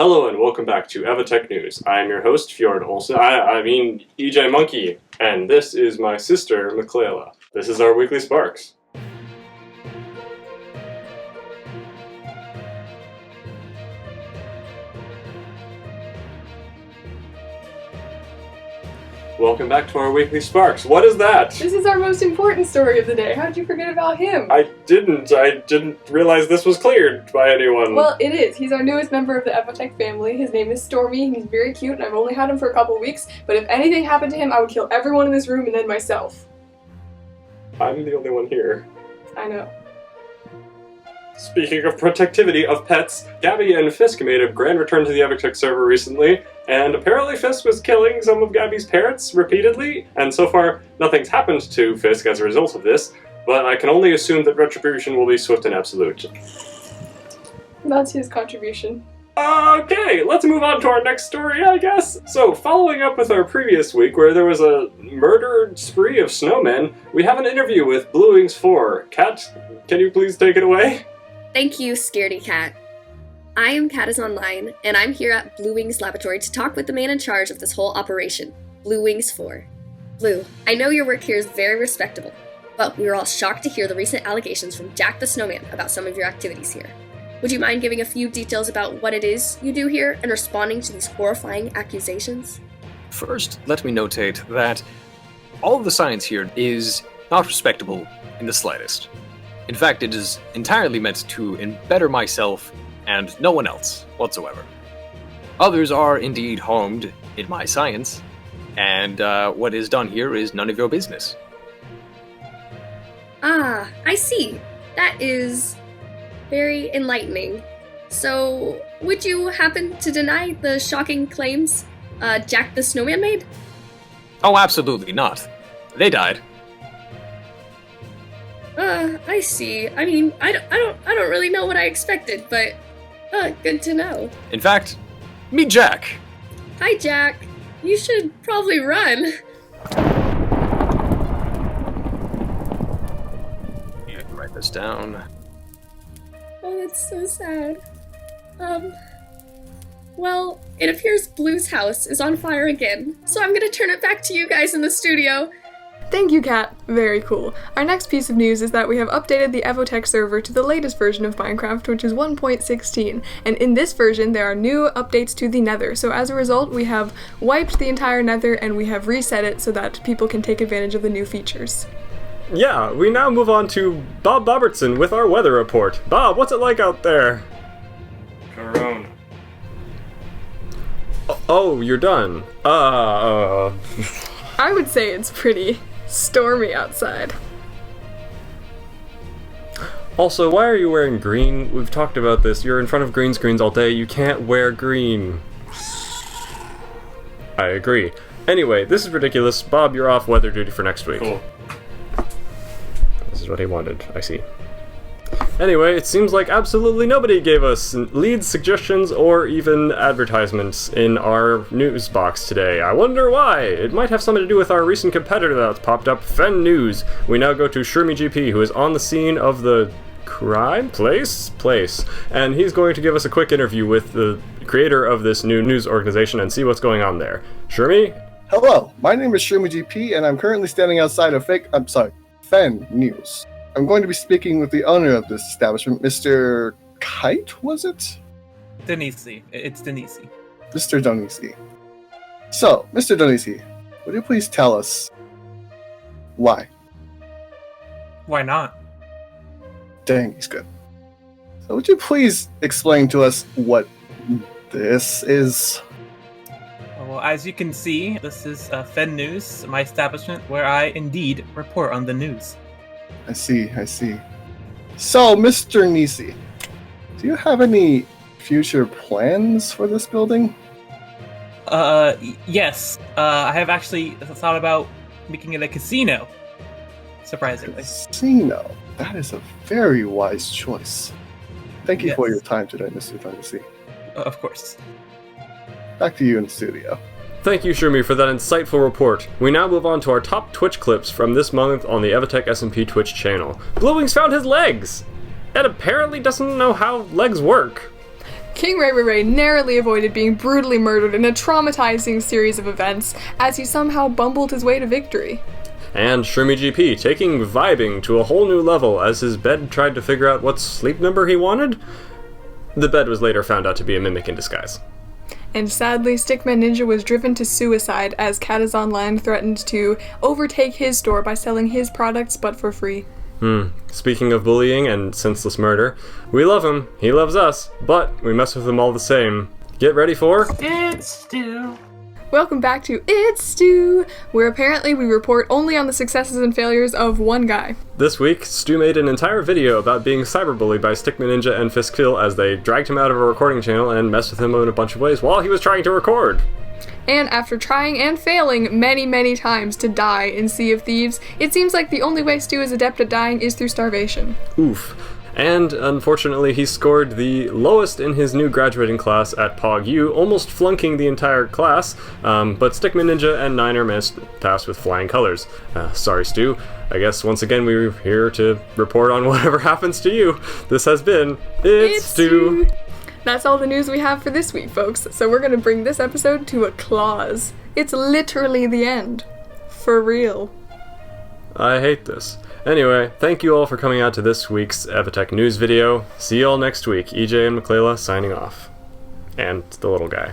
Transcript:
Hello and welcome back to EvoTech News. I am your host, Fjord Olsen. EJ Monkey, and this is my sister, Michaela. This is our weekly Sparks. Welcome back to our weekly Sparks. What is that? This is our most important story of the day. How did you forget about him? I didn't realize this was cleared by anyone. Well, it is. He's our newest member of the EvoTech family. His name is Stormy, and he's very cute, and I've only had him for a couple weeks, but if anything happened to him, I would kill everyone in this room and then myself. I'm the only one here. I know. Speaking of protectivity of pets, Gabby and Fisk made a grand return to the EvoTech server recently, and apparently Fisk was killing some of Gabby's parrots repeatedly, and so far nothing's happened to Fisk as a result of this, but I can only assume that retribution will be swift and absolute. That's his contribution. Okay, let's move on to our next story, I guess. So, following up with our previous week, where there was a murder spree of snowmen, we have an interview with Blue Wings 4. Kat, can you please take it away? Thank you, Scaredy Cat. I am Cat is Online, and I'm here at Blue Wings Laboratory to talk with the man in charge of this whole operation, Blue Wings 4. Blue, I know your work here is very respectable, but we were all shocked to hear the recent allegations from Jack the Snowman about some of your activities here. Would you mind giving a few details about what it is you do here and responding to these horrifying accusations? First, let me notate that all of the science here is not respectable in the slightest. In fact, it is entirely meant to better myself and no one else whatsoever. Others are indeed harmed in my science, and what is done here is none of your business. Ah, I see. That is very enlightening. So, would you happen to deny the shocking claims Jack the Snowman made? Oh, absolutely not. They died. I see. I mean, I don't really know what I expected, but good to know. In fact, meet Jack. Hi, Jack. You should probably run. You can write this down. Oh, that's so sad. Well, it appears Blue's house is on fire again, so I'm gonna turn it back to you guys in the studio. Thank you, Kat. Very cool. Our next piece of news is that we have updated the EvoTech server to the latest version of Minecraft, which is 1.16, and in this version there are new updates to the Nether, so as a result we have wiped the entire Nether and we have reset it so that people can take advantage of the new features. Yeah, we now move on to Bob Bobertson with our weather report. Bob, what's it like out there? Corona. Oh, you're done. I would say it's pretty stormy outside. Also, why are you wearing green? We've talked about this. You're in front of green screens all day. You can't wear green. I agree. Anyway, this is ridiculous. Bob, you're off weather duty for next week. Cool. This is what he wanted. I see. Anyway, it seems like absolutely nobody gave us leads, suggestions, or even advertisements in our news box today. I wonder why. It might have something to do with our recent competitor that's popped up, Fen News. We now go to Shermy GP, who is on the scene of the crime place, and he's going to give us a quick interview with the creator of this new news organization and see what's going on there. Shermy? Hello, my name is Shermy GP, and I'm currently standing outside of Fen News. I'm going to be speaking with the owner of this establishment, Mr. Kite, was it? Denisi. It's Denisi. Mr. Donisi. So, Mr. Donisi, would you please tell us why? Why not? Dang, he's good. So would you please explain to us what this is? Well, as you can see, this is Fen News, my establishment, where I indeed report on the news. I see. So, Mr. Nisi, do you have any future plans for this building? Yes. I have actually thought about making it a casino. Surprisingly. Casino? That is a very wise choice. Thank you for your time today, Mr. Donisi. Of course. Back to you in the studio. Thank you, Shermy, for that insightful report. We now move on to our top Twitch clips from this month on the EvoTech SMP Twitch channel. Blue Wings found his legs! And apparently doesn't know how legs work. King Ray Ray Ray narrowly avoided being brutally murdered in a traumatizing series of events as he somehow bumbled his way to victory. And Shroomy GP taking vibing to a whole new level as his bed tried to figure out what sleep number he wanted. The bed was later found out to be a mimic in disguise. And sadly, Stickman Ninja was driven to suicide as Cat is Online threatened to overtake his store by selling his products but for free. Speaking of bullying and senseless murder, we love him, he loves us, but we mess with him all the same. Get ready for... It's Stu. Welcome back to It's Stu, where apparently we report only on the successes and failures of one guy. This week, Stu made an entire video about being cyberbullied by Stickman Ninja and Fiskkill as they dragged him out of a recording channel and messed with him in a bunch of ways while he was trying to record. And after trying and failing many times to die in Sea of Thieves, it seems like the only way Stu is adept at dying is through starvation. Oof. And unfortunately, he scored the lowest in his new graduating class at Pog U, almost flunking the entire class, but Stickman Ninja and Niner managed to pass with flying colors. Sorry, Stu. I guess once again we're here to report on whatever happens to you. This has been It's Stu. That's all the news we have for this week, folks, so we're gonna bring this episode to a close. It's literally the end. For real. I hate this. Anyway, thank you all for coming out to this week's EvoTech news video. See you all next week. EJ and McClellan signing off. And the little guy.